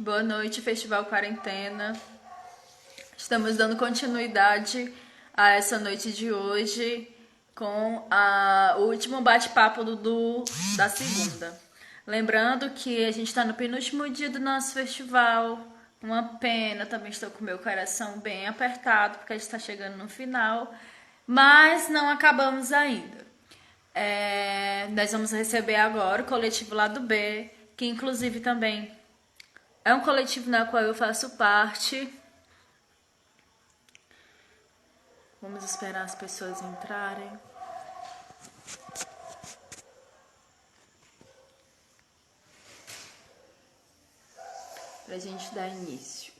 Boa noite, Festival Quarentena. Estamos dando continuidade a essa noite de hoje com o último bate-papo da segunda. Lembrando que a gente está no penúltimo dia do nosso festival. Uma pena, também estou com meu coração bem apertado, porque a gente está chegando no final. Mas não acabamos ainda. Nós vamos receber agora o coletivo Lado B, que inclusive também é um coletivo na qual eu faço parte. Vamos esperar as pessoas entrarem. Pra gente dar início.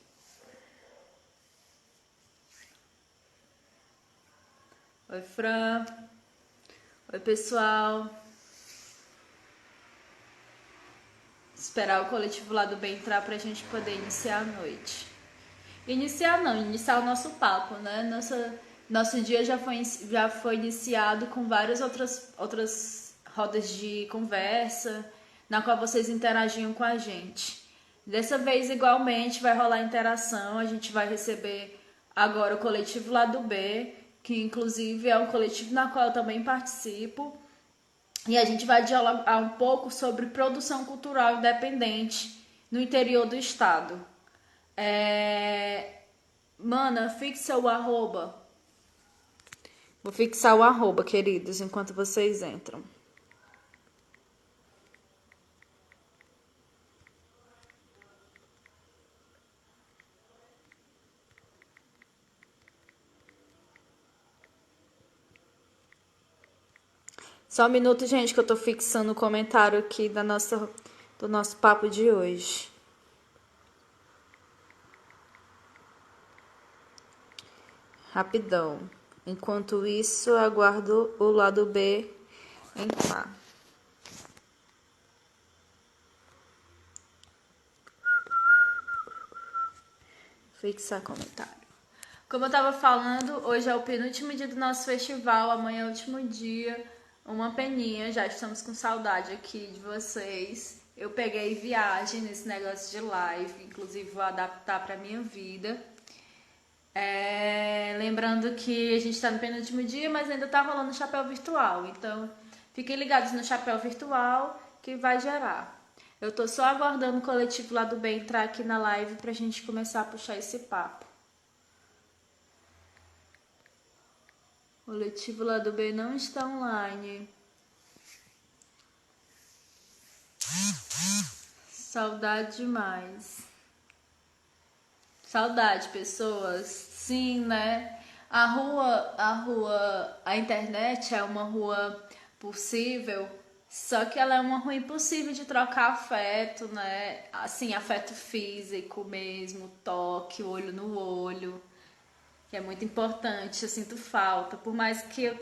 Oi, Fran. Oi, pessoal. Esperar o coletivo Lado B entrar pra gente poder iniciar a noite. Iniciar o nosso papo, né? Nosso dia já foi iniciado com várias outras rodas de conversa, na qual vocês interagiam com a gente. Dessa vez, igualmente, vai rolar interação, a gente vai receber agora o coletivo Lado B, que inclusive é um coletivo na qual eu também participo, e a gente vai dialogar um pouco sobre produção cultural independente no interior do estado. Mana, fixa o arroba. Vou fixar o arroba, queridos, enquanto vocês entram. Só um minuto, gente, que eu tô fixando o comentário aqui do nosso papo de hoje. Rapidão. Enquanto isso, eu aguardo o lado B entrar. Fixar comentário. Como eu tava falando, hoje é o penúltimo dia do nosso festival, amanhã é o último dia. Uma peninha, já estamos com saudade aqui de vocês. Eu peguei viagem nesse negócio de live, inclusive vou adaptar pra minha vida. Lembrando que a gente tá no penúltimo dia, mas ainda tá rolando chapéu virtual. Então, fiquem ligados no chapéu virtual que vai gerar. Eu tô só aguardando o coletivo Lado B entrar aqui na live pra gente começar a puxar esse papo. O coletivo Lado B não está online. Saudade demais. Saudade, pessoas. Sim, né? A internet é uma rua possível, só que ela é uma rua impossível de trocar afeto, né? Assim, afeto físico mesmo, toque, olho no olho, que é muito importante, eu sinto falta. Por mais que eu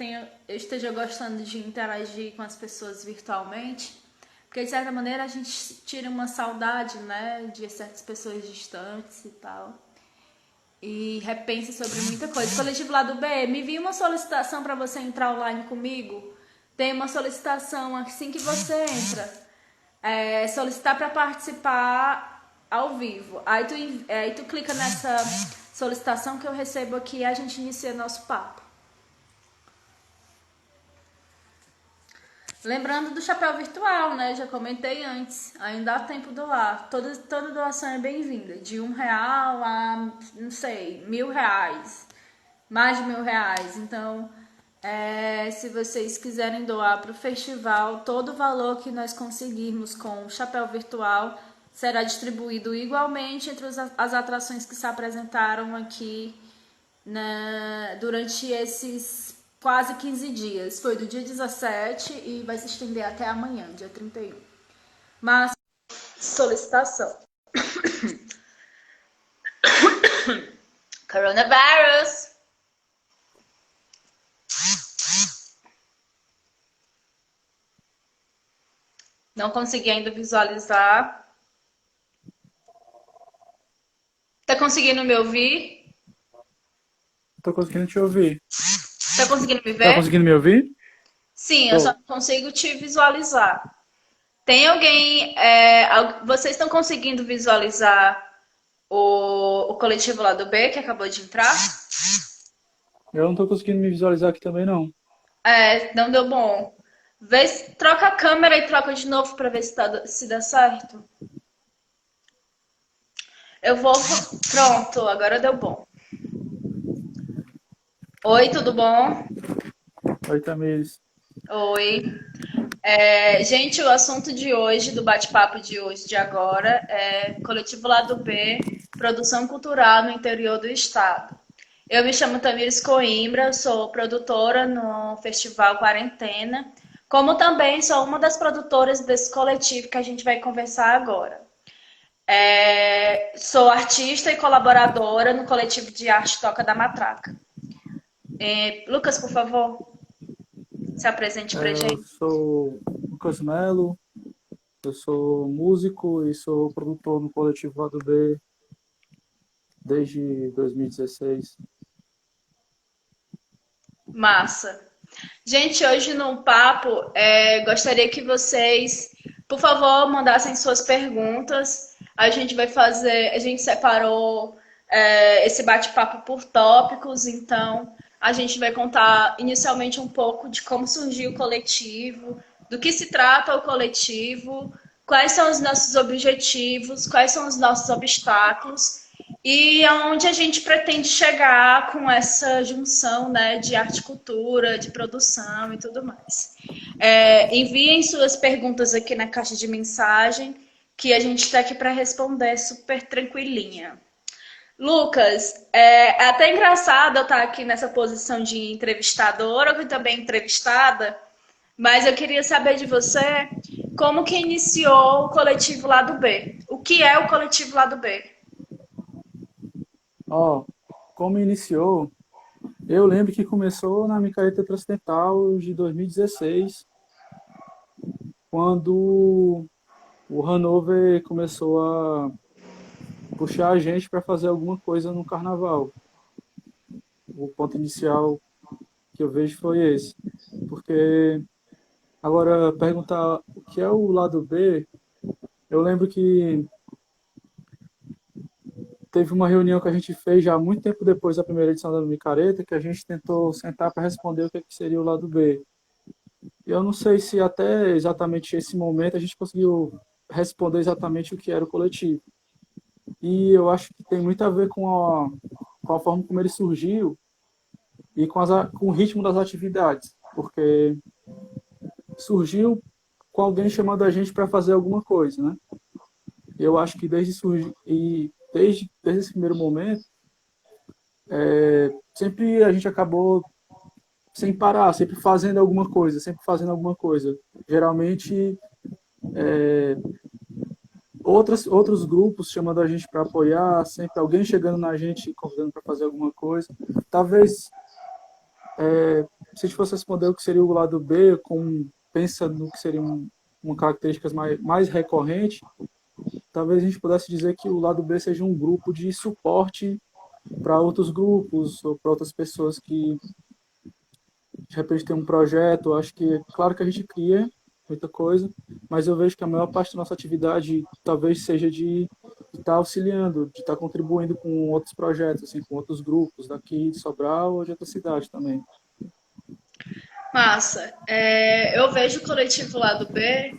esteja gostando de interagir com as pessoas virtualmente, porque de certa maneira a gente tira uma saudade, né, de certas pessoas distantes e tal. E repensa sobre muita coisa. Coletivo Lado B, me vi uma solicitação para você entrar online comigo. Tem uma solicitação assim que você entra. Solicitar para participar ao vivo. Aí tu clica nessa solicitação que eu recebo aqui e a gente inicia nosso papo. Lembrando do chapéu virtual, né? Já comentei antes. Ainda há tempo doar. Toda doação é bem-vinda. De R$1 a, não sei, R$1.000. Mais de R$1.000. Então, se vocês quiserem doar para o festival, todo o valor que nós conseguirmos com o chapéu virtual será distribuído igualmente entre as atrações que se apresentaram aqui durante esses quase 15 dias. Foi do dia 17 e vai se estender até amanhã, dia 31. Mas, solicitação. Coronavirus. Não consegui ainda visualizar. Tá conseguindo me ouvir? Tô conseguindo te ouvir. Tá conseguindo me Tá ver? conseguindo me ouvir? Sim, eu só Tô. não consigo te visualizar. Tem alguém. Vocês estão conseguindo visualizar o coletivo lá do B que acabou de entrar? Eu não tô conseguindo me visualizar aqui também, não. Não deu bom. Troca a câmera e troca de novo para ver se dá certo. Eu vou. Pronto, agora deu bom. Oi, tudo bom? Oi, Tamires. Oi. Gente, o assunto de hoje, do bate-papo de hoje, de agora, é Coletivo Lado B, produção cultural no interior do estado. Eu me chamo Tamires Coimbra, sou produtora no Festival Quarentena, como também sou uma das produtoras desse coletivo que a gente vai conversar agora. Sou artista e colaboradora no coletivo de arte Toca da Matraca. Lucas, por favor, se apresente pra Eu gente. sou Lucas Melo, eu sou músico e sou produtor no Coletivo Lado B desde 2016. Massa. Gente, hoje no papo, gostaria que vocês, por favor, mandassem suas perguntas. A gente separou esse bate-papo por tópicos, então a gente vai contar inicialmente um pouco de como surgiu o coletivo, do que se trata o coletivo, quais são os nossos objetivos, quais são os nossos obstáculos e aonde a gente pretende chegar com essa junção, né, de arte e cultura, de produção e tudo mais. Enviem suas perguntas aqui na caixa de mensagem, que a gente está aqui para responder super tranquilinha. Lucas, é até engraçado eu estar aqui nessa posição de entrevistadora e também entrevistada, mas eu queria saber de você como que iniciou o coletivo Lado B. O que é o coletivo Lado B? Ó, como iniciou, eu lembro que começou na Micareta Transcendental de 2016, quando o Hanover começou a puxar a gente para fazer alguma coisa no carnaval. O ponto inicial que eu vejo foi esse. Porque, agora, perguntar o que é o lado B, eu lembro que teve uma reunião que a gente fez já muito tempo depois da primeira edição da Micareta, que a gente tentou sentar para responder o que seria o lado B. Eu não sei se até exatamente esse momento a gente conseguiu responder exatamente o que era o coletivo. E eu acho que tem muito a ver com a forma como ele surgiu e com o ritmo das atividades, porque surgiu com alguém chamando a gente para fazer alguma coisa, né? Eu acho que desde esse primeiro momento, sempre a gente acabou sem parar, sempre fazendo alguma coisa, sempre fazendo alguma coisa. Geralmente, outros grupos chamando a gente para apoiar, sempre alguém chegando na gente convidando para fazer alguma coisa. Talvez, se a gente fosse responder o que seria o lado B, pensa no que seria uma característica mais recorrente, talvez a gente pudesse dizer que o lado B seja um grupo de suporte para outros grupos ou para outras pessoas que de repente têm um projeto. Acho que, claro que a gente cria muita coisa, mas eu vejo que a maior parte da nossa atividade talvez seja de estar auxiliando, de estar contribuindo com outros projetos, assim, com outros grupos daqui de Sobral ou de outra cidade também. Massa. Eu vejo o coletivo Lado B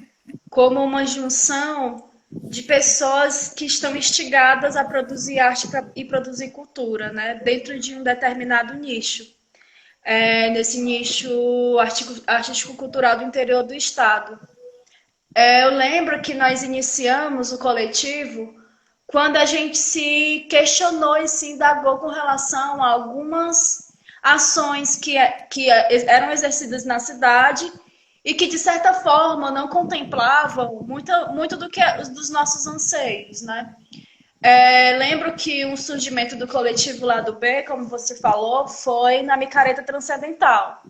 como uma junção de pessoas que estão instigadas a produzir arte e produzir cultura, né? Dentro de um determinado nicho. Nesse nicho artístico-cultural do interior do estado. Eu lembro que nós iniciamos o coletivo quando a gente se questionou e se indagou com relação a algumas ações que eram exercidas na cidade e que, de certa forma, não contemplavam muito dos nossos anseios, né? Lembro que o surgimento do coletivo Lado B, como você falou, foi na Micareta Transcendental.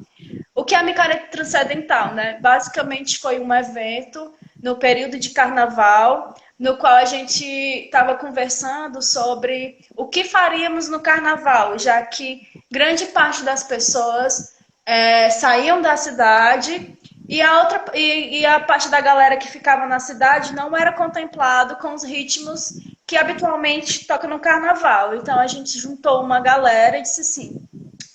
O que é a Micareta Transcendental, né? Basicamente foi um evento no período de carnaval, no qual a gente estava conversando sobre o que faríamos no carnaval, já que grande parte das pessoas saíam da cidade E a parte da galera que ficava na cidade não era contemplado com os ritmos que habitualmente toca no carnaval. Então a gente juntou uma galera e disse assim: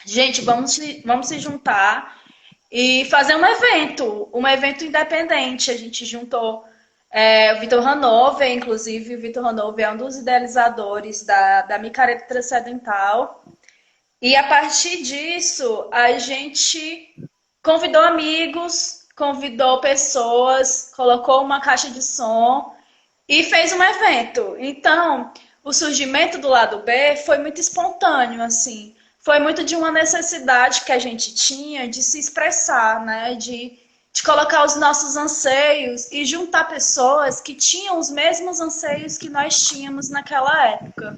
gente, vamos se juntar e fazer um evento independente. A gente juntou o Vitor Hanover, inclusive o Vitor Hanover é um dos idealizadores da micareta transcendental. E a partir disso, a gente convidou amigos, convidou pessoas, colocou uma caixa de som e fez um evento. Então, o surgimento do lado B foi muito espontâneo, assim. Foi muito de uma necessidade que a gente tinha de se expressar, né? De colocar os nossos anseios e juntar pessoas que tinham os mesmos anseios que nós tínhamos naquela época.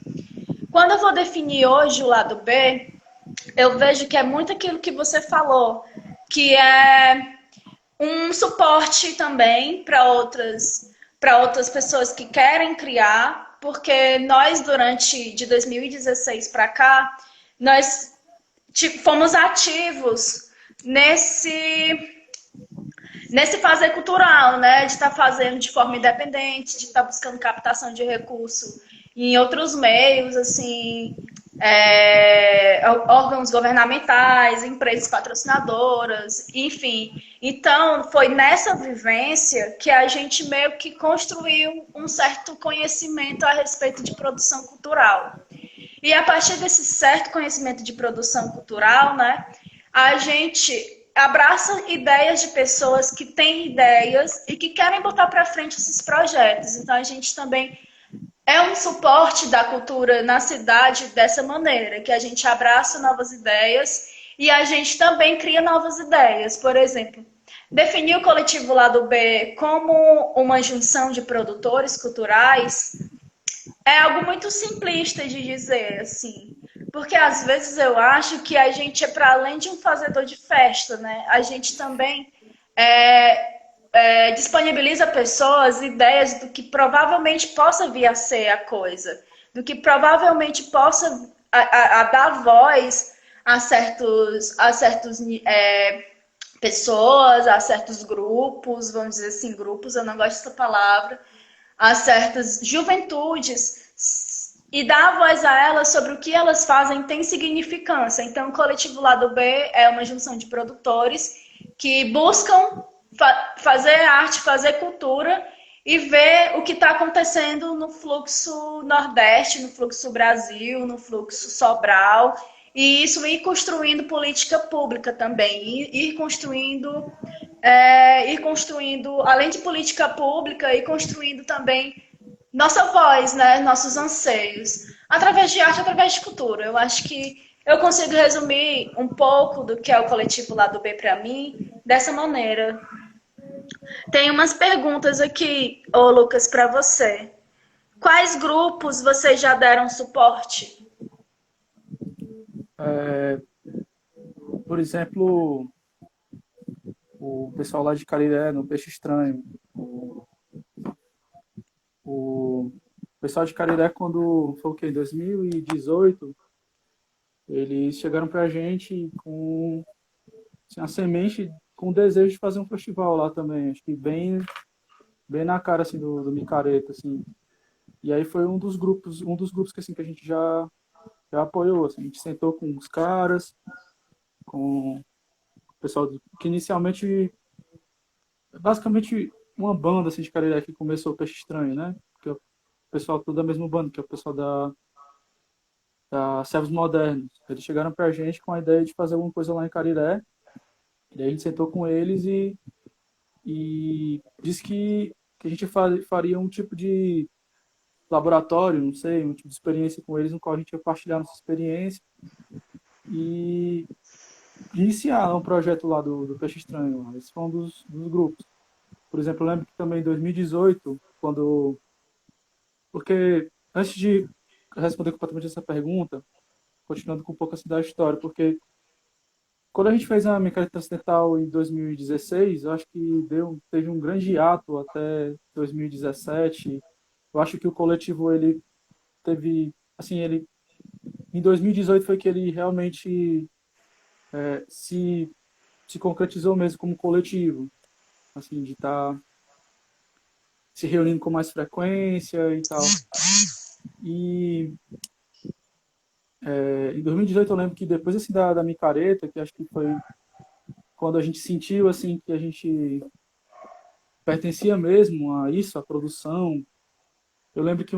Quando eu vou definir hoje o lado B, eu vejo que é muito aquilo que você falou, que é um suporte também para outras pessoas que querem criar, porque nós durante de 2016 para cá, nós fomos ativos nesse fazer cultural, né? De estar fazendo de forma independente, de estar buscando captação de recurso em outros meios, assim, órgãos governamentais, empresas patrocinadoras, enfim. Então, foi nessa vivência que a gente meio que construiu um certo conhecimento a respeito de produção cultural. E a partir desse certo conhecimento de produção cultural, né, a gente abraça ideias de pessoas que têm ideias e que querem botar para frente esses projetos. Então, a gente também é um suporte da cultura na cidade dessa maneira, que a gente abraça novas ideias e a gente também cria novas ideias. Por exemplo, definir o coletivo Lado B como uma junção de produtores culturais é algo muito simplista de dizer, assim. Porque às vezes eu acho que a gente é para além de um fazedor de festa, né? A gente também disponibiliza pessoas ideias do que provavelmente possa vir a ser a coisa, do que provavelmente possa a dar voz a certos pessoas, a certos grupos, vamos dizer assim, grupos, eu não gosto dessa palavra, a certas juventudes e dar voz a elas sobre o que elas fazem tem significância. Então, o Coletivo Lado B é uma junção de produtores que buscam fazer arte, fazer cultura e ver o que está acontecendo no fluxo Nordeste, no fluxo Brasil, no fluxo Sobral. E isso ir construindo política pública também, ir construindo, além de política pública, ir construindo também nossa voz, né? Nossos anseios, através de arte, através de cultura. Eu acho que eu consigo resumir um pouco do que é o coletivo Lado B para mim dessa maneira. Tem umas perguntas aqui, ô Lucas, para você. Quais grupos vocês já deram suporte? É, por exemplo, o pessoal lá de Cariré, no Peixe Estranho. O pessoal de Cariré, quando foi o quê? Em 2018, eles chegaram pra gente com assim, a semente, com o desejo de fazer um festival lá também. Acho que bem na cara assim, do Micareta, assim. E aí foi um dos grupos que, assim, que a gente já apoiou. Assim. A gente sentou com os caras, com o pessoal que inicialmente, basicamente uma banda assim, de Cariri que começou o Peixe Estranho, né? Que é o pessoal todo da mesma banda, que é o pessoal da Servos Modernos. Eles chegaram pra gente com a ideia de fazer alguma coisa lá em Cariré. E daí a gente sentou com eles e disse que a gente faria um tipo de laboratório, não sei, um tipo de experiência com eles, no qual a gente ia partilhar nossa experiência e iniciar um projeto lá do Peixe Estranho. Esse foi um dos grupos. Por exemplo, eu lembro que também em 2018, quando. Porque antes de responder completamente essa pergunta, continuando com um pouco assim da história, porque quando a gente fez a mecânica ocidental em 2016, eu acho que teve um grande ato até 2017. Eu acho que o coletivo ele teve, assim, ele em 2018 foi que ele realmente se concretizou mesmo como coletivo. assim, de estar se reunindo com mais frequência e tal. E em 2018 eu lembro que depois assim, da micareta, que acho que foi quando a gente sentiu assim que a gente pertencia mesmo a isso, a produção. Eu lembro que que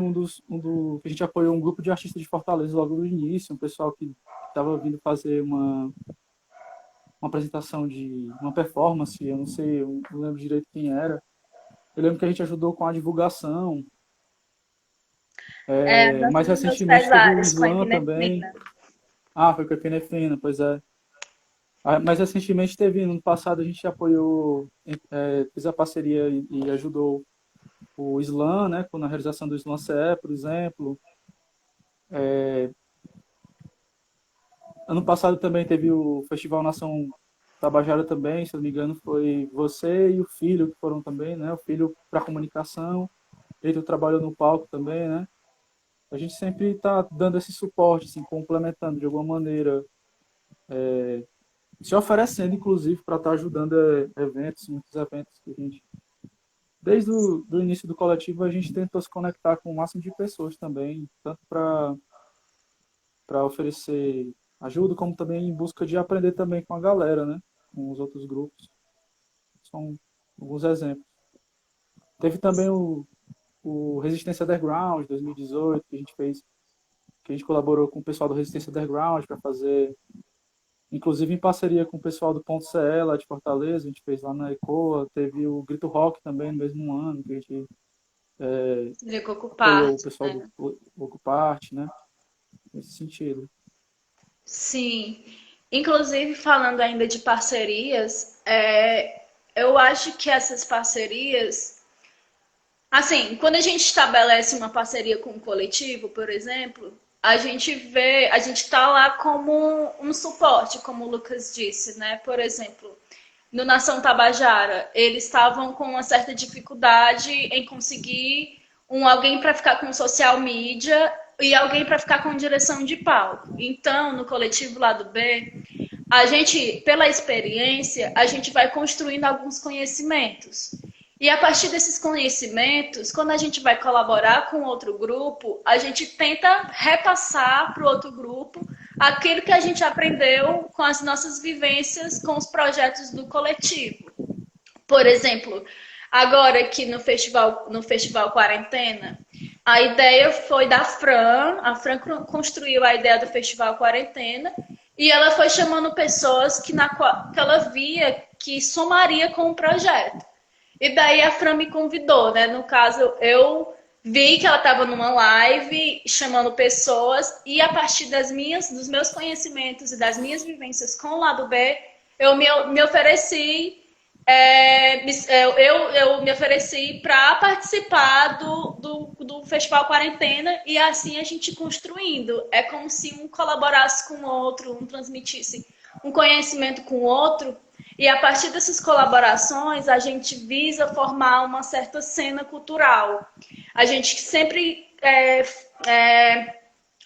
a gente apoiou um grupo de artistas de Fortaleza logo no início, um pessoal que estava vindo fazer uma apresentação de uma performance, eu não sei, eu não lembro direito quem era. Eu lembro que a gente ajudou com a divulgação. É, a dança Mais dos meus recentemente teve o pesares com a Slam também. epinefrina. Ah, foi com a Epinefrina, pois é. Mais recentemente teve, no ano passado a gente apoiou, fez a parceria e ajudou o Slam, né, na realização do Slam CE, por exemplo. Ano passado também teve o Festival Nação Tabajara também, se eu não me engano, foi você e o filho que foram também, né? O filho para comunicação, ele trabalhou no palco também, né? A gente sempre está dando esse suporte, assim, complementando de alguma maneira, se oferecendo, inclusive, para estar ajudando eventos, muitos eventos que a gente. Desde o do início do coletivo, a gente tentou se conectar com o máximo de pessoas também, tanto para oferecer ajuda, como também em busca de aprender também com a galera, né? Com os outros grupos. São alguns exemplos. Teve também o Resistência Underground 2018, que a gente fez, que a gente colaborou com o pessoal do Resistência Underground para fazer, inclusive em parceria com o pessoal do Ponto CE lá de Fortaleza, a gente fez lá na ECOA. Teve o Grito Rock também no mesmo ano, que a gente De apoiou o Cocoparte, pessoal do né? Ocuparte, né? Nesse sentido. Sim. Inclusive, falando ainda de parcerias, eu acho que essas parcerias. Assim, quando a gente estabelece uma parceria com um coletivo, por exemplo, a gente tá lá como um suporte, como o Lucas disse, né? Por exemplo, no Nação Tabajara, eles estavam com uma certa dificuldade em conseguir alguém para ficar com social media e alguém para ficar com direção de palco. Então, no coletivo Lado B, a gente, pela experiência, a gente vai construindo alguns conhecimentos. E a partir desses conhecimentos, quando a gente vai colaborar com outro grupo, a gente tenta repassar para o outro grupo aquilo que a gente aprendeu com as nossas vivências com os projetos do coletivo. Por exemplo, agora aqui no Festival Quarentena, a ideia foi da Fran, a Fran construiu a ideia do Festival Quarentena e ela foi chamando pessoas que ela via que somaria com o projeto. E daí a Fran me convidou, né? No caso, eu vi que ela estava numa live chamando pessoas e a partir dos meus conhecimentos e das minhas vivências com o lado B, me ofereci eu me ofereci para participar do Festival Quarentena e assim a gente construindo. É como se um colaborasse com o outro, um transmitisse um conhecimento com o outro. E a partir dessas colaborações, a gente visa formar uma certa cena cultural. A gente sempre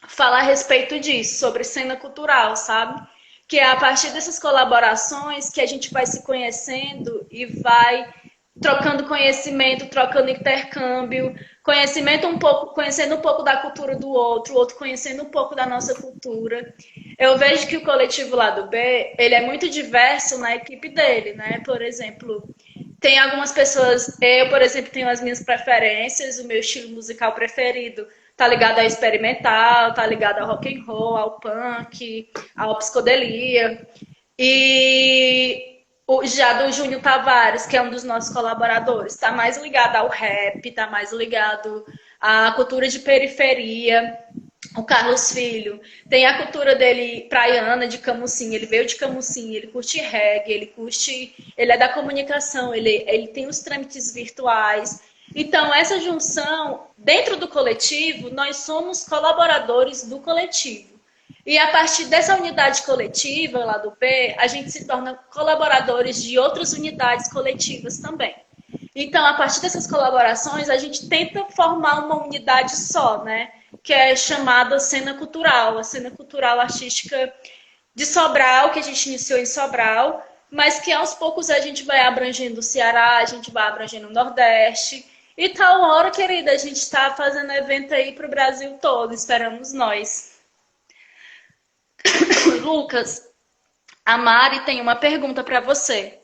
fala a respeito disso, sobre cena cultural, sabe? Que é a partir dessas colaborações que a gente vai se conhecendo e vai trocando conhecimento, trocando intercâmbio, conhecendo um pouco da cultura do outro, o outro conhecendo um pouco da nossa cultura. Eu vejo que o coletivo Lado B, ele é muito diverso na equipe dele, né? Por exemplo, tem algumas pessoas, eu, por exemplo, tenho as minhas preferências, o meu estilo musical preferido tá ligado ao experimental, tá ligado ao rock and roll, ao punk, à psicodelia. E já do Júnior Tavares, que é um dos nossos colaboradores, está mais ligado ao rap, está mais ligado à cultura de periferia. O Carlos Filho tem a cultura dele praiana de Camusim, ele veio de Camusim, ele curte reggae, ele é da comunicação, ele tem os trâmites virtuais. Então, essa junção, dentro do coletivo, nós somos colaboradores do coletivo. E a partir dessa unidade coletiva, lá do P, a gente se torna colaboradores de outras unidades coletivas também. Então, a partir dessas colaborações, a gente tenta formar uma unidade só, né? Que é chamada Cena Cultural, a Cena Cultural Artística de Sobral, que a gente iniciou em Sobral, mas que aos poucos a gente vai abrangendo o Ceará, a gente vai abrangendo o Nordeste. E tal hora, querida, a gente está fazendo evento aí para o Brasil todo, esperamos nós. Lucas, a Mari tem uma pergunta para você.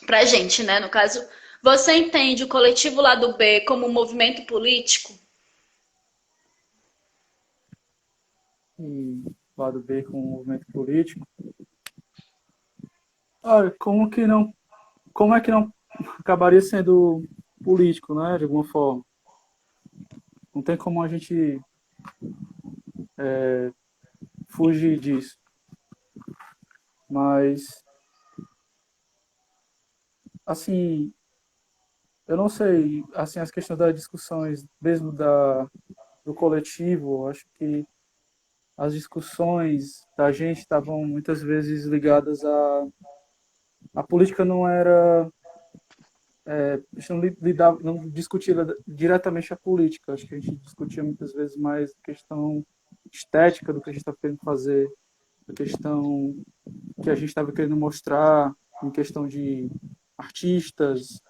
Pra gente, né? No caso, você entende o coletivo Lado B como um movimento político? E lado B com o movimento político. Olha, como é que não acabaria sendo político, né, de alguma forma? Não tem como a gente fugir disso. Mas, assim, eu não sei, assim, as questões das discussões, mesmo do coletivo, eu acho que as discussões da gente estavam muitas vezes ligadas a política não era, a gente não lidava, não discutia diretamente a política, acho que a gente discutia muitas vezes mais a questão estética do que a gente está querendo fazer, a questão que a gente estava querendo mostrar, em questão de artistas,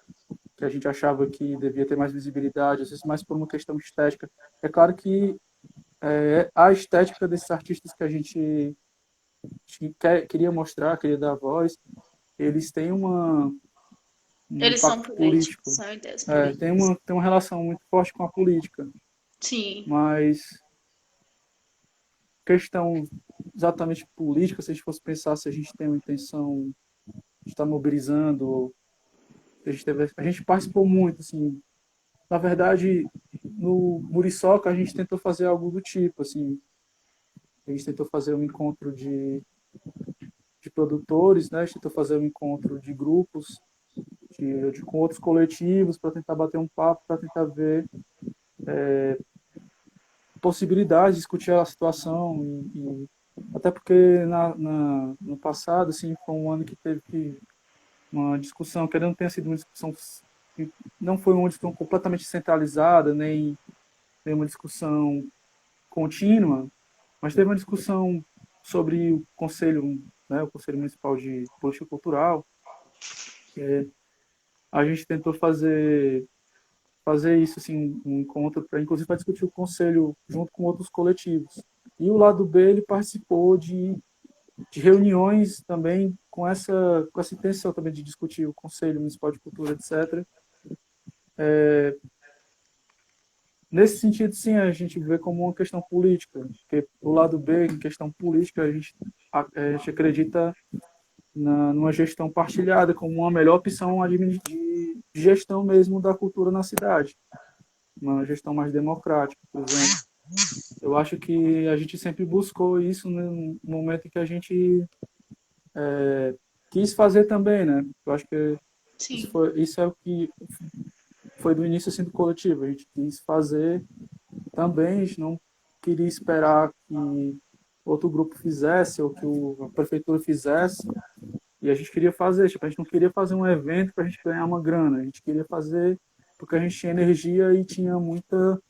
que a gente achava que devia ter mais visibilidade, às vezes mais por uma questão estética. É claro que a estética desses artistas que a gente queria mostrar, queria dar voz, eles têm um Eles são impacto políticos, político, são ideias políticas. tem uma relação muito forte com a política, Sim. mas questão exatamente política, se a gente fosse pensar se a gente tem uma intenção de estar mobilizando, a gente participou muito, assim, na verdade, no Muriçoca a gente tentou fazer algo do tipo, assim, a gente tentou fazer um encontro de produtores, né? A gente tentou fazer um encontro de grupos, com outros coletivos, para tentar bater um papo, para tentar ver possibilidades, discutir a situação até porque no passado, assim, foi um ano que teve uma discussão, que não tenha sido uma discussão que não foi uma discussão completamente centralizada, nem uma discussão contínua, mas teve uma discussão sobre o Conselho, né, o Conselho Municipal de Política Cultural, que a gente tentou fazer isso, assim, um encontro, inclusive para discutir o Conselho junto com outros coletivos. E o lado B, ele participou de reuniões também com essa intenção também de discutir o Conselho Municipal de Cultura, etc. Nesse sentido, sim, a gente vê como uma questão política, porque o lado B, em questão política, a gente acredita numa gestão partilhada como uma melhor opção de gestão mesmo da cultura na cidade, uma gestão mais democrática, por exemplo. Eu acho que a gente sempre buscou isso no momento em que a gente quis fazer também, né? Eu acho que Sim. isso é o que foi do início assim, do coletivo. A gente quis fazer também, a gente não queria esperar que outro grupo fizesse ou que a prefeitura fizesse. E a gente queria fazer, tipo, a gente não queria fazer um evento para a gente ganhar uma grana, a gente queria fazer porque a gente tinha energia e tinha muito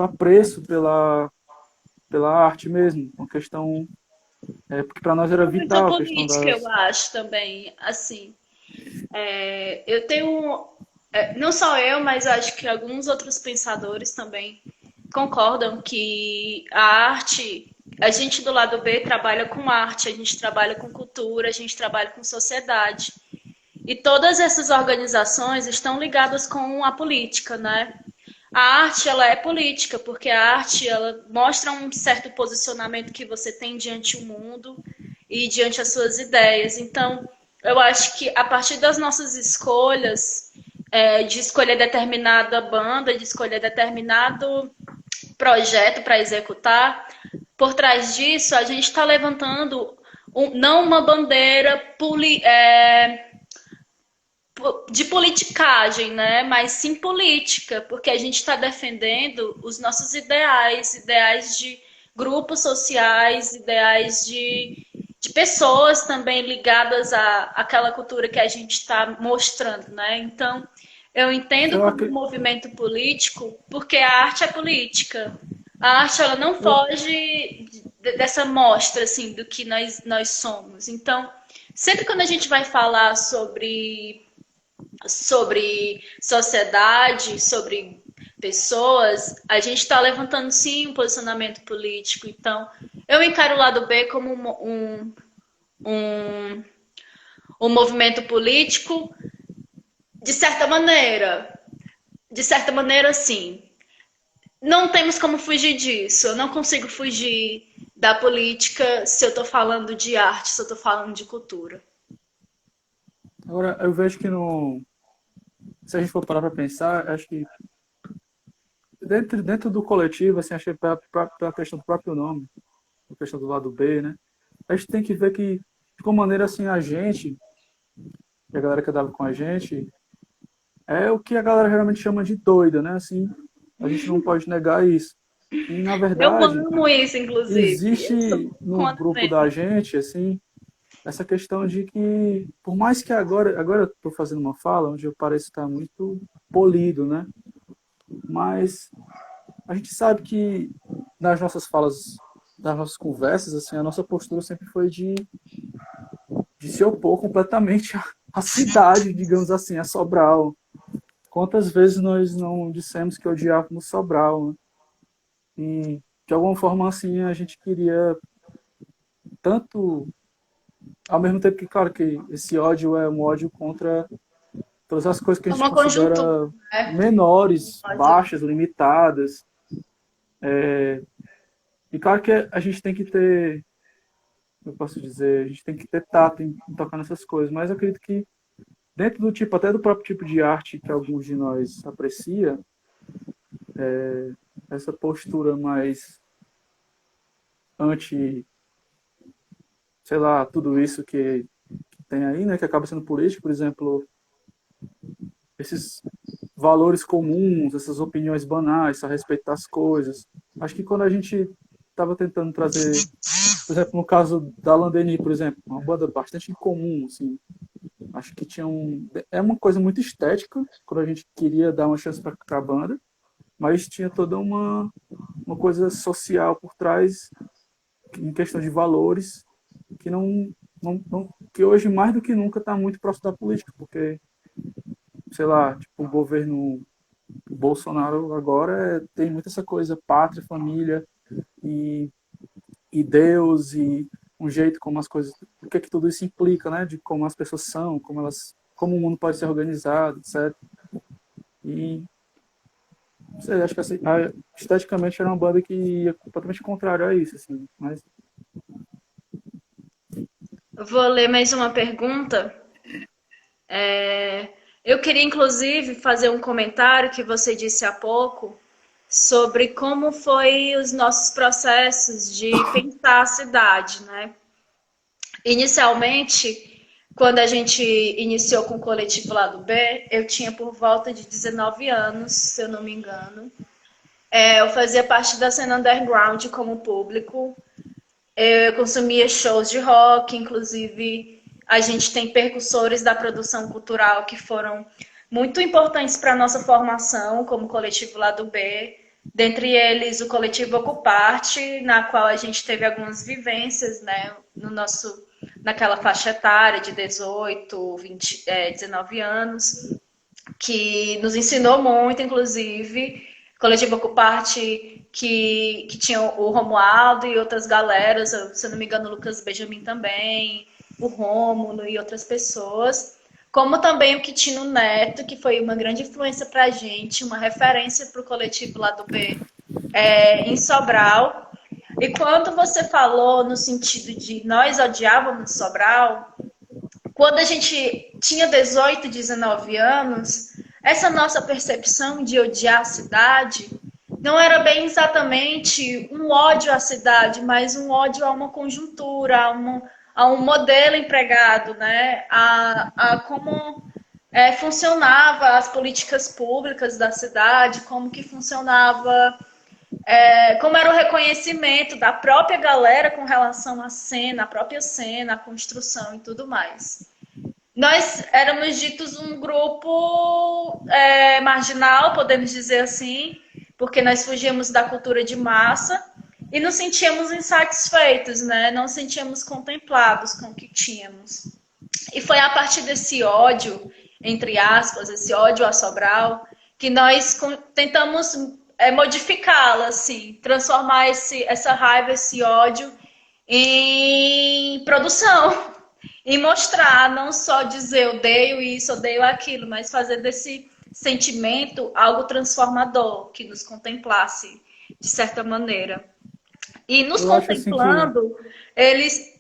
apreço pela arte mesmo, uma questão, porque para nós era Muita vital a questão política, eu das... acho também. Assim, eu tenho. Não só eu, mas acho que alguns outros pensadores também concordam que a arte. A gente do lado B trabalha com arte, a gente trabalha com cultura, a gente trabalha com sociedade. E todas essas organizações estão ligadas com a política, né? A arte, ela é política, porque a arte, ela mostra um certo posicionamento que você tem diante o mundo e diante as suas ideias. Então, eu acho que a partir das nossas escolhas, de escolher determinada banda, de escolher determinado projeto para executar, por trás disso, a gente está levantando não uma bandeira de politicagem, né? Mas sim política, porque a gente está defendendo os nossos ideais, ideais de grupos sociais, ideais de pessoas também ligadas àquela cultura que a gente está mostrando, né? Então, eu entendo Eu, como um acre- movimento político, porque a arte é política. A arte ela não eu, foge dessa mostra, assim, do que nós somos. Então, sempre quando a gente vai falar sobre sociedade, sobre pessoas, a gente está levantando sim um posicionamento político. Então, eu encaro o lado B como um, um movimento político, de certa maneira. De certa maneira, sim. Não temos como fugir disso. Eu não consigo fugir da política se eu estou falando de arte, se eu estou falando de cultura. Agora, eu vejo que se a gente for parar para pensar, acho que dentro do coletivo, assim, achei pela questão do próprio nome, a questão do lado B, né? A gente tem que ver que, de alguma maneira, assim, a gente, e a galera que andava com a gente, é o que a galera geralmente chama de doida, né? Assim, a gente não pode negar isso. E, na Eu verdade, amo isso, inclusive. Eu sou existe no contra grupo da mesmo. gente, assim, essa questão de que, por mais que agora eu estou fazendo uma fala onde eu pareço estar muito polido, né? Mas a gente sabe que nas nossas falas, nas nossas conversas, assim, a nossa postura sempre foi de se opor completamente à cidade, digamos assim, a Sobral. Quantas vezes nós não dissemos que odiávamos Sobral, né? E, de alguma forma, assim, a gente queria tanto, ao mesmo tempo que, claro, que esse ódio é um ódio contra todas as coisas que a É gente uma considera conjuntura, né? menores, Ódio. baixas, limitadas. E claro que a gente tem que ter, eu posso dizer, a gente tem que ter tato em tocar nessas coisas, mas eu acredito que dentro do tipo, até do próprio tipo de arte que alguns de nós aprecia, essa postura mais anti, sei lá, tudo isso que tem aí, né, que acaba sendo político, por exemplo, esses valores comuns, essas opiniões banais a respeito das coisas. Acho que quando a gente estava tentando trazer, por exemplo, no caso da Landeni, por exemplo, uma banda bastante incomum, assim, acho que tinha é uma coisa muito estética, quando a gente queria dar uma chance para a banda, mas tinha toda uma coisa social por trás, em questão de valores, que que hoje mais do que nunca está muito próximo da política, porque, sei lá, tipo, o governo Bolsonaro agora tem muito essa coisa pátria, família e, e Deus e um jeito como as coisas, o que é que tudo isso implica, né? De como as pessoas são, como o mundo pode ser organizado, etc. E não sei, acho que assim, esteticamente era uma banda que ia completamente contrário a isso, assim. Mas Vou ler mais uma pergunta. Eu queria, inclusive, fazer um comentário que você disse há pouco sobre como foi os nossos processos de pensar a cidade, né? Inicialmente, quando a gente iniciou com o coletivo Lado B, eu tinha por volta de 19 anos, se eu não me engano. Eu fazia parte da cena underground como público. Eu consumia shows de rock, inclusive a gente tem percussores da produção cultural que foram muito importantes para a nossa formação como coletivo Lado B. Dentre eles, o coletivo Ocuparte, na qual a gente teve algumas vivências, né, naquela faixa etária de 18, 20, 19 anos, que nos ensinou muito, inclusive. Coletivo Ocuparte, que tinha o Romualdo e outras galeras, se eu não me engano, o Lucas Benjamin também, o Rômulo e outras pessoas. Como também o Quitino Neto, que foi uma grande influência para a gente, uma referência para o coletivo lá do B em Sobral. E quando você falou no sentido de nós odiávamos Sobral, quando a gente tinha 18, 19 anos, essa nossa percepção de odiar a cidade não era bem exatamente um ódio à cidade, mas um ódio a uma conjuntura, a um modelo empregado, né? A como funcionava as políticas públicas da cidade, como que funcionava, como era o reconhecimento da própria galera com relação à cena, a própria cena, a construção e tudo mais. Nós éramos ditos um grupo marginal, podemos dizer assim, porque nós fugíamos da cultura de massa e nos sentíamos insatisfeitos, né? Não sentíamos contemplados com o que tínhamos. E foi a partir desse ódio, entre aspas, esse ódio a Sobral, que nós tentamos modificá-la, assim, transformar essa raiva, esse ódio em produção, em mostrar, não só dizer odeio isso, odeio aquilo, mas fazer desse sentimento algo transformador, que nos contemplasse de certa maneira. E nos Eu acho assim que contemplando, eles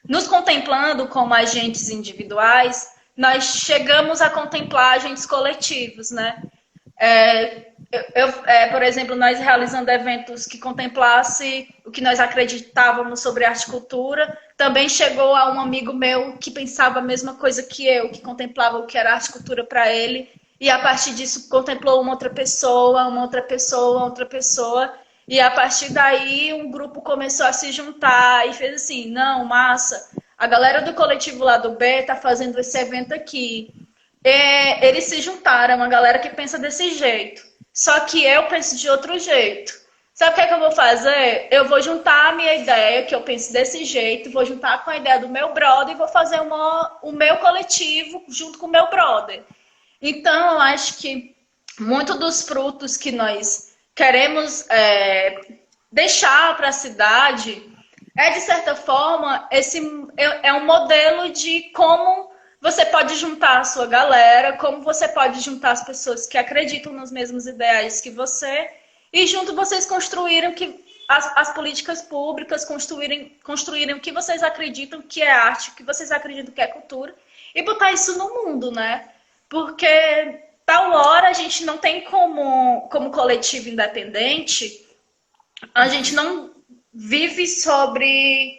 nos contemplando como agentes individuais, nós chegamos a contemplar agentes coletivos, né? Por exemplo, nós realizando eventos que contemplasse o que nós acreditávamos sobre arte e cultura, também chegou a um amigo meu que pensava a mesma coisa que eu, que contemplava o que era arte e cultura para ele, e a partir disso contemplou uma outra pessoa, uma outra pessoa, outra pessoa, e a partir daí um grupo começou a se juntar e fez assim, não, massa, a galera do coletivo lá do B tá fazendo esse evento aqui. Eles se juntaram, uma galera que pensa desse jeito. Só que eu penso de outro jeito. Sabe o que é que eu vou fazer? Eu vou juntar a minha ideia, que eu penso desse jeito, vou juntar com a ideia do meu brother e vou fazer o meu coletivo junto com o meu brother. Então, eu acho que muito dos frutos que nós queremos deixar para a cidade de certa forma, esse é um modelo de como você pode juntar a sua galera, como você pode juntar as pessoas que acreditam nos mesmos ideais que você, e junto vocês construíram as políticas públicas, construírem o que vocês acreditam que é arte, o que vocês acreditam que é cultura, e botar isso no mundo, né? Porque tal hora a gente não tem como coletivo independente, a gente não vive sobre.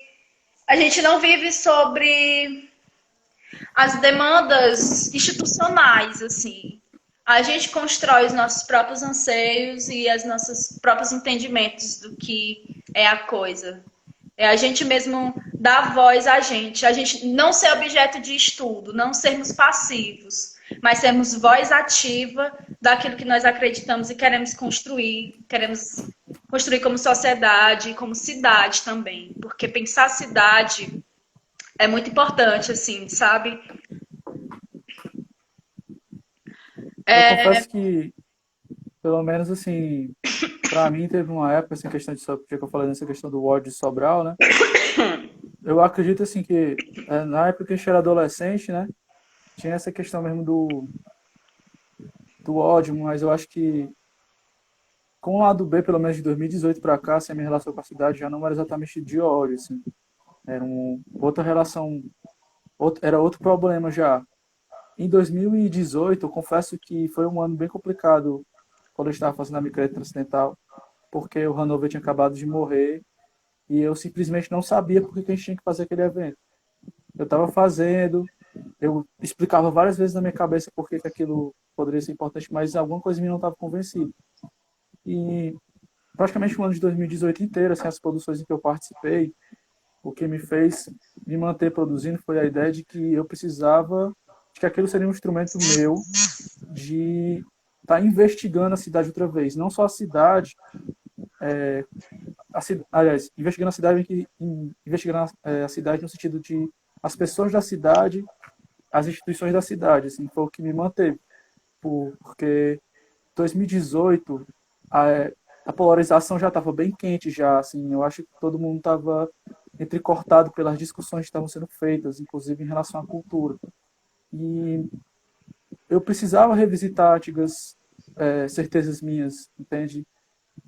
A gente não vive sobre as demandas institucionais, assim. A gente constrói os nossos próprios anseios e os nossos próprios entendimentos do que é a coisa. É a gente mesmo dar voz a gente não ser objeto de estudo, não sermos passivos, mas sermos voz ativa daquilo que nós acreditamos e queremos construir como sociedade, como cidade também, porque pensar cidade é muito importante, assim, sabe? eu confesso que, pelo menos assim, para mim teve uma época, essa questão de que eu falei nessa questão do ódio de Sobral, né? Eu acredito assim que na época que a gente era adolescente, né? Tinha essa questão mesmo do ódio, mas eu acho que com o lado B, pelo menos de 2018 para cá, assim, a minha relação com a cidade já não era exatamente de ódio, assim. Era outra relação, era outro problema já. Em 2018, eu confesso que foi um ano bem complicado quando eu estava fazendo a Micaeta Transcendental, porque o Hanover tinha acabado de morrer e eu simplesmente não sabia por que a gente tinha que fazer aquele evento. Eu estava fazendo, eu explicava várias vezes na minha cabeça por que aquilo poderia ser importante, mas alguma coisa em mim não estava convencido. E praticamente o ano de 2018 inteiro, assim, as produções em que eu participei, o que me fez me manter produzindo foi a ideia de que eu precisava, de que aquilo seria um instrumento meu de estar investigando a cidade outra vez. Não só a cidade, aliás, investigando a cidade, investigando a cidade no sentido de as pessoas da cidade, as instituições da cidade, assim, foi o que me manteve. Porque 2018 a polarização já estava bem quente já, assim, eu acho que todo mundo estava entrecortado pelas discussões que estavam sendo feitas, inclusive em relação à cultura. E eu precisava revisitar antigas certezas minhas, entende?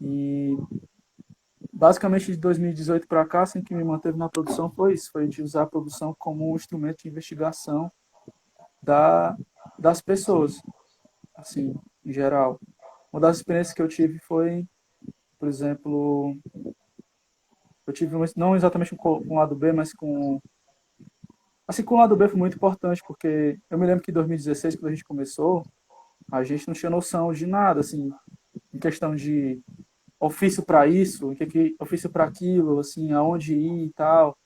E basicamente de 2018 para cá, assim, que me manteve na produção foi isso, foi de usar a produção como um instrumento de investigação das pessoas, assim, em geral. Uma das experiências que eu tive foi, por exemplo, eu tive não exatamente com o lado B, mas com o lado B foi muito importante, porque eu me lembro que em 2016, quando a gente começou, a gente não tinha noção de nada, assim, em questão de ofício para isso, ofício para aquilo, assim, aonde ir e tal.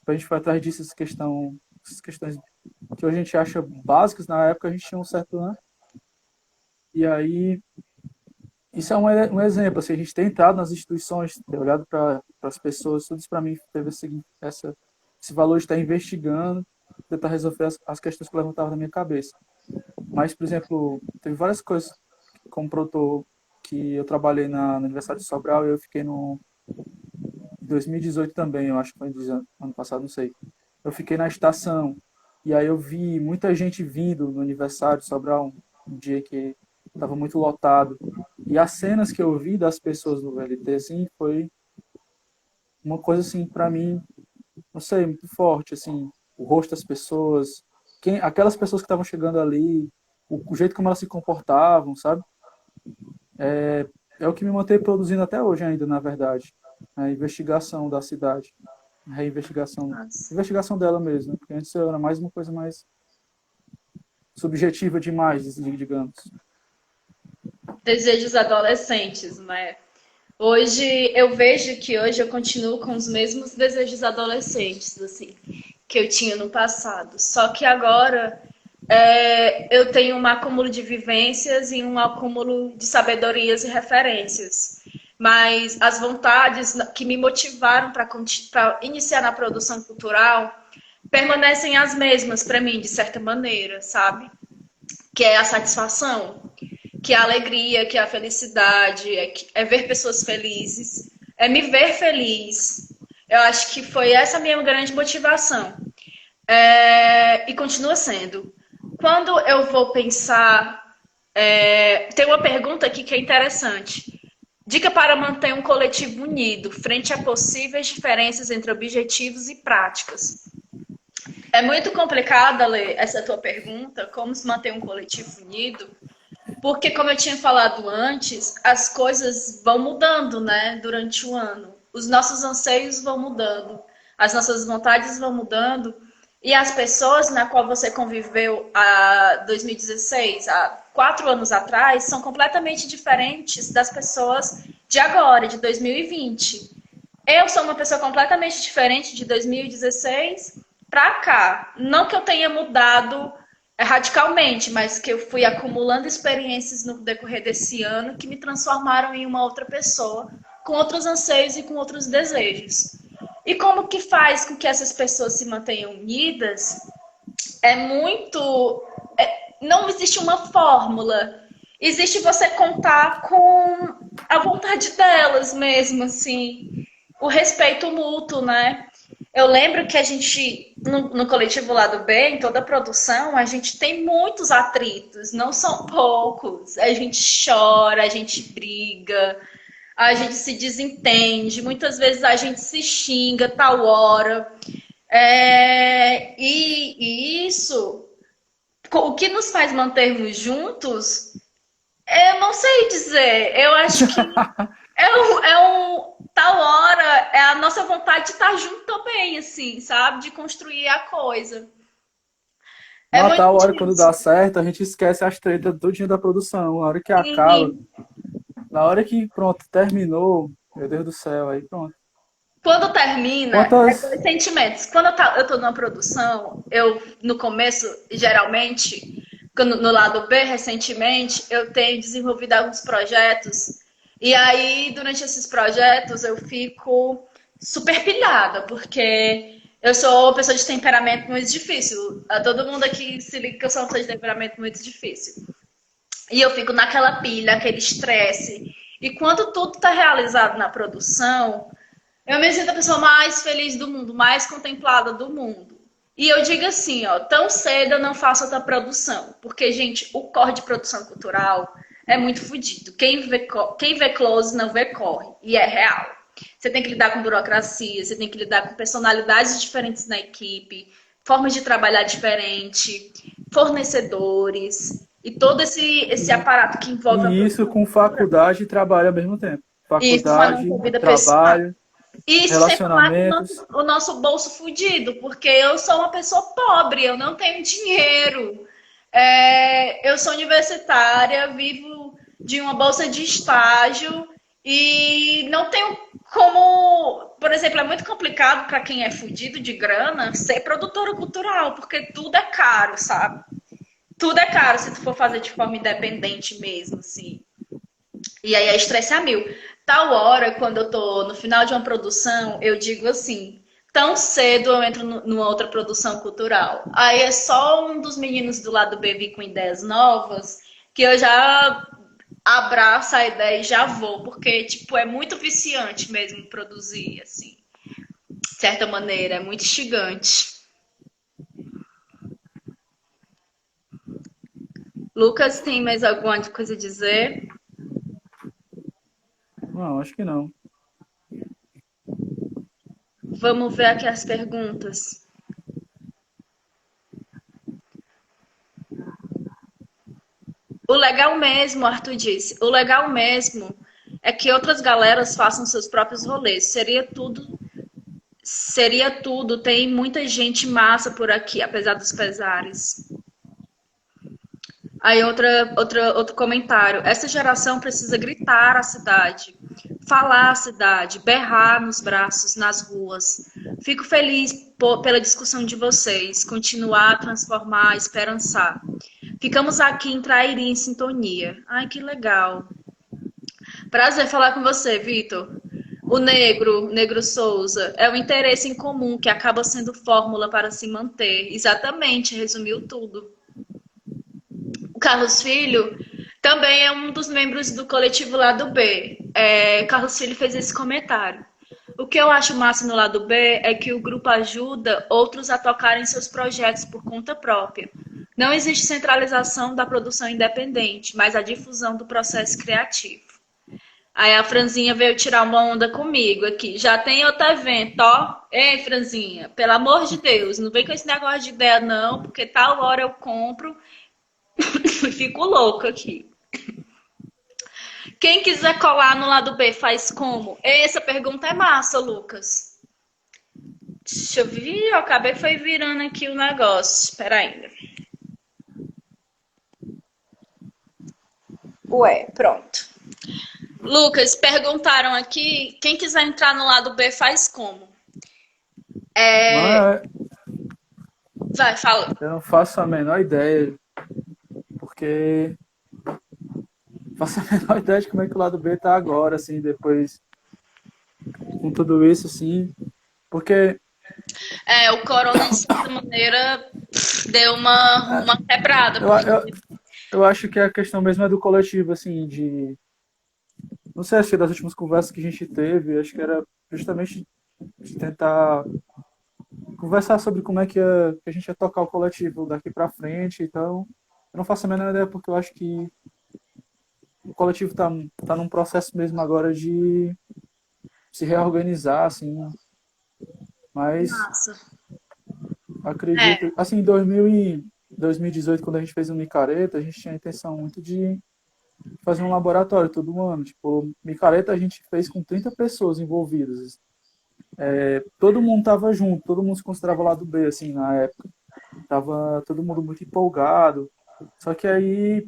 A gente foi atrás disso, essas questões que hoje a gente acha básicas, na época a gente tinha um certo, né? E aí, isso é um exemplo, assim, a gente tem entrado nas instituições, ter olhado para as pessoas, tudo isso para mim teve esse valor de estar investigando, tentar resolver as questões que levantavam na minha cabeça. Mas, por exemplo, teve várias coisas, como produtor, que eu trabalhei na Universidade de Sobral e eu fiquei no 2018 também, eu acho que foi ano passado, não sei. Eu fiquei na estação e aí eu vi muita gente vindo no aniversário de Sobral, um dia que estava muito lotado. E as cenas que eu vi das pessoas no VLT, assim, foi uma coisa, assim, para mim, não sei, muito forte, assim, o rosto das pessoas, aquelas pessoas que estavam chegando ali, o jeito como elas se comportavam, sabe? É o que me mantém produzindo até hoje ainda, na verdade. A investigação da cidade. A reinvestigação. Nossa. Investigação dela mesmo, né? Porque antes era mais uma coisa mais subjetiva demais, digamos. Desejos adolescentes, né? Hoje eu vejo que hoje eu continuo com os mesmos desejos adolescentes, assim, que eu tinha no passado. Só que agora eu tenho um acúmulo de vivências e um acúmulo de sabedorias e referências. Mas as vontades que me motivaram para iniciar na produção cultural permanecem as mesmas para mim, de certa maneira, sabe? Que é a satisfação, que é a alegria, que é a felicidade, é ver pessoas felizes, é me ver feliz. Eu acho que foi essa a minha grande motivação. E continua sendo. Quando eu vou pensar. Tem uma pergunta aqui que é interessante. Dica para manter um coletivo unido frente a possíveis diferenças entre objetivos e práticas. É muito complicada, Lê, essa tua pergunta, como se manter um coletivo unido, porque, como eu tinha falado antes, as coisas vão mudando, né, durante o ano. Os nossos anseios vão mudando, as nossas vontades vão mudando, e as pessoas na qual você conviveu há 2016, há 4 anos atrás, são completamente diferentes das pessoas de agora, de 2020. Eu sou uma pessoa completamente diferente de 2016 para cá. Não que eu tenha mudado radicalmente, mas que eu fui acumulando experiências no decorrer desse ano que me transformaram em uma outra pessoa, com outros anseios e com outros desejos. E como que faz com que essas pessoas se mantenham unidas? É muito. Não existe uma fórmula. Existe você contar com a vontade delas mesmo, assim. O respeito mútuo, né? Eu lembro que a gente, no coletivo lá do B, em toda a produção, a gente tem muitos atritos, não são poucos. A gente chora, a gente briga, a gente se desentende, muitas vezes a gente se xinga tal hora. E isso, o que nos faz mantermos juntos, eu não sei dizer. Eu acho que tal hora é a nossa vontade de estar junto também, assim, sabe? De construir a coisa. É Na muito tal hora, quando dá difícil. certo, a gente esquece as tretas todinha da produção. Na hora que acaba, Sim. na hora que, pronto, terminou, meu Deus do céu, aí pronto. Quando termina, é Quantas... dois sentimentos. Quando eu tô numa produção, no começo, geralmente, no lado B, recentemente, eu tenho desenvolvido alguns projetos. E aí, durante esses projetos, eu fico super pilhada, porque eu sou uma pessoa de temperamento muito difícil. Todo mundo aqui se liga que eu sou uma pessoa de temperamento muito difícil. E eu fico naquela pilha, aquele estresse. E quando tudo está realizado na produção, eu me sinto a pessoa mais feliz do mundo, mais contemplada do mundo. E eu digo assim, ó, tão cedo eu não faço outra produção. Porque, gente, o core de produção cultural é muito fodido. Quem vê close não vê corre. E é real. Você tem que lidar com burocracia, você tem que lidar com personalidades diferentes na equipe, formas de trabalhar diferente, fornecedores e todo esse aparato que envolve a E isso produção com cultural. faculdade e trabalho ao mesmo tempo. E isso falando Faculdade, com vida pessoal. trabalho, Isso sem falar com relacionamentos. o nosso bolso fudido, porque eu sou uma pessoa pobre, eu não tenho dinheiro. Eu sou universitária, vivo de uma bolsa de estágio e não tenho como. Por exemplo, é muito complicado para quem é fudido de grana ser produtora cultural, porque tudo é caro, sabe? Tudo é caro se tu for fazer de forma independente mesmo, assim. E aí é estresse a mil. Tal hora, quando eu tô no final de uma produção, eu digo assim, tão cedo eu entro numa outra produção cultural. Aí é só um dos meninos do lado B vir com ideias novas, que eu já abraço a ideia e já vou, porque, tipo, é muito viciante mesmo produzir, assim, de certa maneira, é muito instigante. Lucas, tem mais alguma coisa a dizer? Não, acho que não. Vamos ver aqui as perguntas. O legal mesmo, Arthur disse, o legal mesmo é que outras galeras façam seus próprios rolês. Seria tudo. Tem muita gente massa por aqui, apesar dos pesares. Aí outro comentário. Essa geração precisa gritar a cidade, falar a cidade, berrar nos braços, nas ruas. Fico feliz pela discussão de vocês, continuar, transformar, esperançar. Ficamos aqui em Trairi em sintonia. Ai, que legal. Prazer falar com você, Vitor. O Negro Souza, é o interesse em comum que acaba sendo fórmula para se manter. Exatamente, resumiu tudo. O Carlos Filho também é um dos membros do coletivo Lado B. Carlos Filho fez esse comentário. O que eu acho massa no lado B é que o grupo ajuda outros a tocarem seus projetos por conta própria. Não existe centralização da produção independente, mas a difusão do processo criativo. Aí a Franzinha veio tirar uma onda comigo aqui. Já tem outro evento, ó. Ei, Franzinha, pelo amor de Deus, não vem com esse negócio de ideia, não, porque tal hora eu compro e fico louca aqui. Quem quiser colar no lado B, faz como? Essa pergunta é massa, Lucas. Deixa eu ver, eu acabei foi virando aqui o negócio. Espera ainda. Ué, pronto. Lucas, perguntaram aqui, quem quiser entrar no lado B faz como? Mas Vai, fala. eu não faço a menor ideia, porque não faço a menor ideia de como é que o lado B tá agora, assim, depois com tudo isso, assim, porque O Corona, de certa maneira, deu uma quebrada, eu, porque eu, eu acho que a questão mesmo é do coletivo, assim, de. Não sei, acho que das últimas conversas que a gente teve, acho que era justamente de tentar conversar sobre como é que a gente ia tocar o coletivo daqui pra frente, então eu não faço a menor ideia porque eu acho que o coletivo tá num processo mesmo agora de se reorganizar, assim, mas massa. acredito, assim, em 2018, quando a gente fez o Micareta, a gente tinha a intenção muito de fazer um laboratório todo ano. Tipo, Micareta a gente fez com 30 pessoas envolvidas. Todo mundo tava junto, todo mundo se considerava lado B, assim, na época. Tava todo mundo muito empolgado. Só que aí,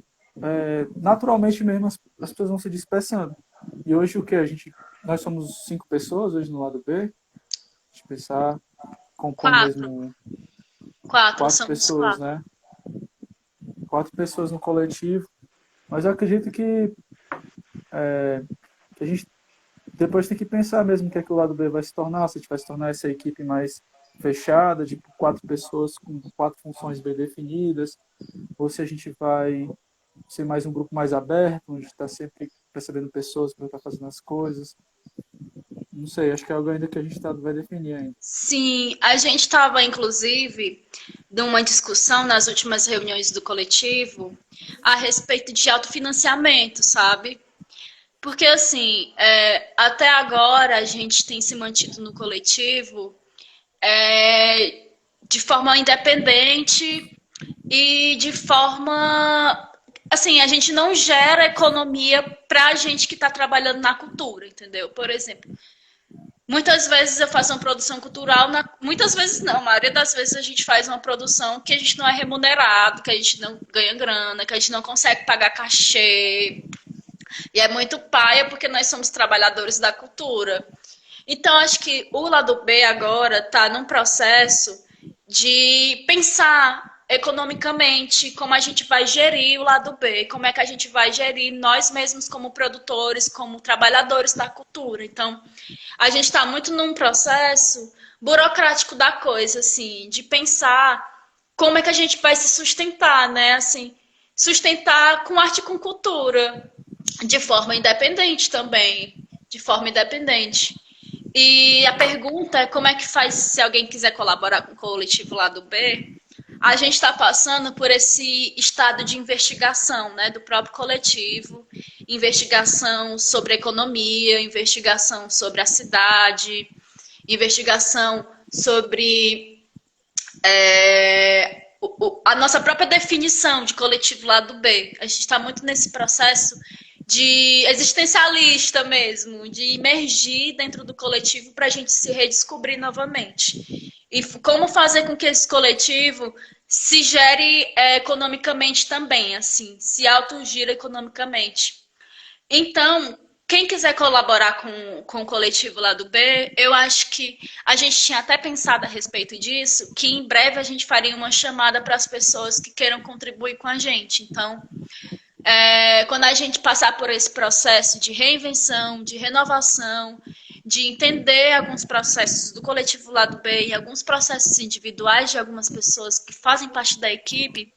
naturalmente mesmo, as pessoas vão se dispersando. E hoje o que? Nós somos 5 pessoas hoje no lado B. A gente pensar, compõe Quatro. mesmo Quatro, quatro somos pessoas, quatro. né? 4 pessoas no coletivo. Mas eu acredito que a gente depois tem que pensar mesmo o que é que o lado B vai se tornar, se a gente vai se tornar essa equipe mais fechada, de 4 pessoas com 4 funções bem definidas, ou se a gente vai ser mais um grupo mais aberto, onde está sempre recebendo pessoas para estar fazendo as coisas. Não sei, acho que é algo ainda que a gente vai definir ainda. Sim, a gente estava, inclusive, numa discussão nas últimas reuniões do coletivo a respeito de autofinanciamento, sabe? Porque, assim, até agora a gente tem se mantido no coletivo de forma independente e de forma. Assim, a gente não gera economia para a gente que está trabalhando na cultura, entendeu? Por exemplo, muitas vezes eu faço uma produção cultural, muitas vezes não, a maioria das vezes a gente faz uma produção que a gente não é remunerado, que a gente não ganha grana, que a gente não consegue pagar cachê. E é muito paia porque nós somos trabalhadores da cultura. Então, acho que o lado B agora está num processo de pensar economicamente, como a gente vai gerir o lado B, como é que a gente vai gerir nós mesmos como produtores, como trabalhadores da cultura. Então, a gente está muito num processo burocrático da coisa, assim, de pensar como é que a gente vai se sustentar, né? Assim, sustentar com arte e com cultura, de forma independente também, de forma independente. E a pergunta é como é que faz se alguém quiser colaborar com o coletivo lado B. A gente está passando por esse estado de investigação, né, do próprio coletivo, investigação sobre a economia, investigação sobre a cidade, investigação sobre a nossa própria definição de coletivo lado B. A gente está muito nesse processo de existencialista mesmo, de imergir dentro do coletivo para a gente se redescobrir novamente. E como fazer com que esse coletivo se gere economicamente também, assim, se autogira economicamente. Então, quem quiser colaborar com o coletivo lá do B, eu acho que a gente tinha até pensado a respeito disso, que em breve a gente faria uma chamada para as pessoas que queiram contribuir com a gente. Então, quando a gente passar por esse processo de reinvenção, de renovação, de entender alguns processos do coletivo lado B e alguns processos individuais de algumas pessoas que fazem parte da equipe,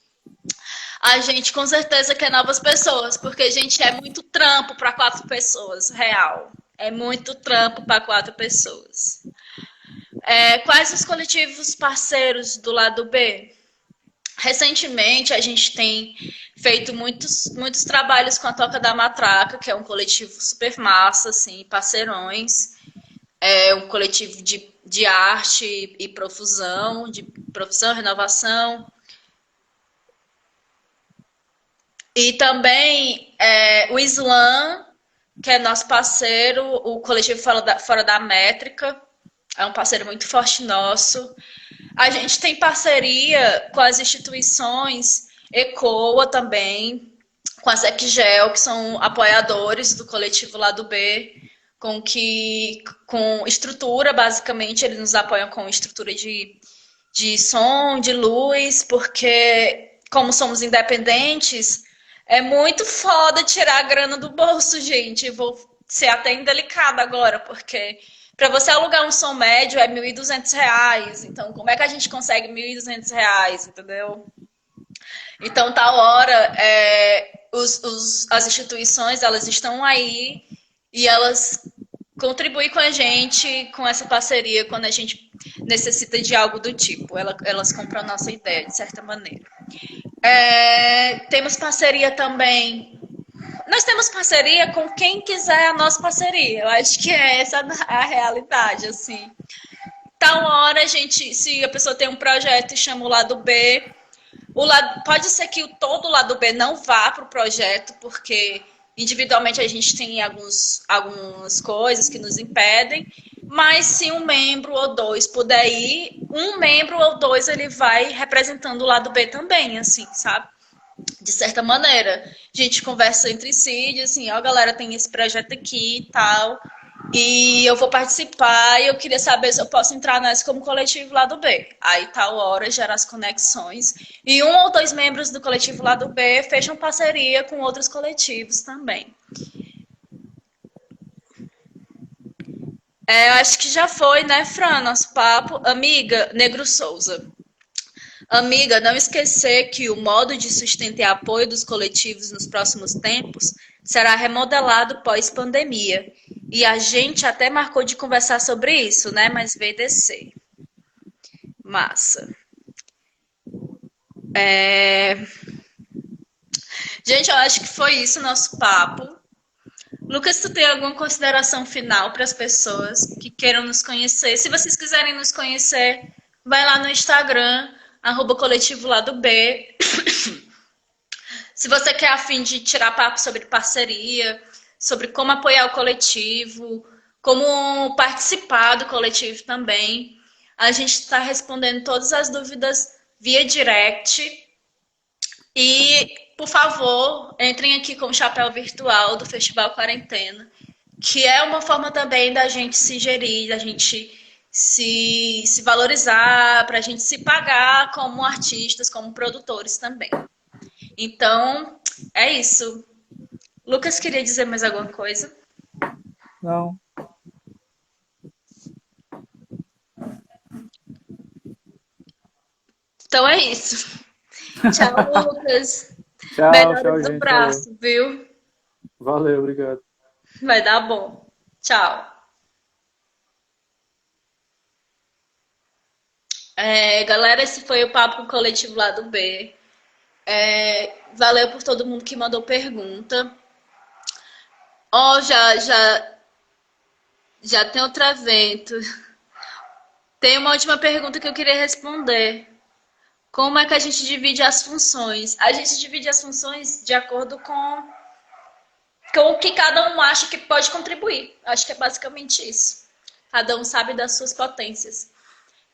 a gente com certeza quer novas pessoas, porque a gente é muito trampo para 4 pessoas, real. É muito trampo para 4 pessoas. Quais os coletivos parceiros do lado B? Recentemente, a gente tem feito muitos trabalhos com a Toca da Matraca, que é um coletivo super massa, assim, parceirões. É um coletivo de arte e profusão, renovação. E também o Slam, que é nosso parceiro, o coletivo Fora da Métrica, é um parceiro muito forte nosso. A gente tem parceria com as instituições ECOA também, com a Secgel, que são apoiadores do coletivo lado B, com estrutura, basicamente, eles nos apoiam com estrutura de som, de luz, porque como somos independentes, é muito foda tirar a grana do bolso, gente. Vou ser até indelicada agora, porque para você alugar um som médio é R$ 1.200. Então, como é que a gente consegue R$ 1.200, entendeu? Então, tal hora, as instituições, elas estão aí e elas contribuem com a gente, com essa parceria, quando a gente necessita de algo do tipo. Elas compram a nossa ideia, de certa maneira. Temos parceria também. Nós temos parceria com quem quiser a nossa parceria. Eu acho que essa a realidade, assim. Tal hora, se a pessoa tem um projeto e chama o lado B, pode ser que todo o lado B não vá para o projeto, porque individualmente a gente tem algumas coisas que nos impedem, mas se um membro ou 2 puder ir, um membro ou 2 ele vai representando o lado B também, assim, sabe? De certa maneira. A gente conversa entre si, diz assim, ó, galera, tem esse projeto aqui e tal, e eu vou participar e eu queria saber se eu posso entrar nessa como coletivo lado B. Aí tal hora gera as conexões e 1 ou 2 membros do coletivo lado B fecham parceria com outros coletivos também. Eu acho que já foi, né, Fran, nosso papo. Amiga, Negro Souza. Amiga, não esquecer que o modo de sustento e apoio dos coletivos nos próximos tempos será remodelado pós-pandemia. E a gente até marcou de conversar sobre isso, né? Mas veio descer. Massa. Gente, eu acho que foi isso o nosso papo. Lucas, tu tem alguma consideração final para as pessoas que queiram nos conhecer? Se vocês quiserem nos conhecer, vai lá no Instagram, @coletivo lado B. Se você quer a fim de tirar papo sobre parceria, sobre como apoiar o coletivo, como participar do coletivo também, a gente está respondendo todas as dúvidas via direct. E, por favor, entrem aqui com o chapéu virtual do Festival Quarentena, que é uma forma também da gente se gerir, da gente se valorizar, para a gente se pagar como artistas, como produtores também. Então, é isso. Lucas queria dizer mais alguma coisa? Não. Então é isso. Tchau, Lucas. Tchau, tchau, Melhoras do gente. Valeu. braço, viu? Valeu, obrigado. Vai dar bom. Tchau. Galera, esse foi o Papo Coletivo Lado B. Valeu por todo mundo que mandou pergunta. Ó, já tem outro evento. Tem uma última pergunta que eu queria responder. Como é que a gente divide as funções? A gente divide as funções de acordo com o que cada um acha que pode contribuir. Acho que é basicamente isso. Cada um sabe das suas potências.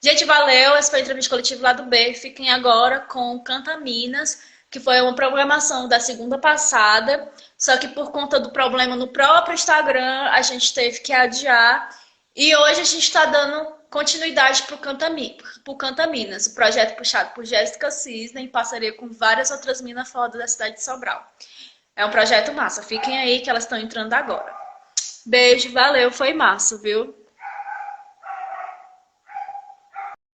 Gente, valeu. Esse foi o Entrevista Coletiva Lado B. Fiquem agora com Canta Minas, que foi uma programação da segunda passada. Só que por conta do problema no próprio Instagram, a gente teve que adiar. E hoje a gente está dando continuidade para o Canta Minas, o projeto puxado por Jéssica Cisne, em parceria com várias outras minas fodas da cidade de Sobral. É um projeto massa. Fiquem aí que elas estão entrando agora. Beijo, valeu, foi massa, viu?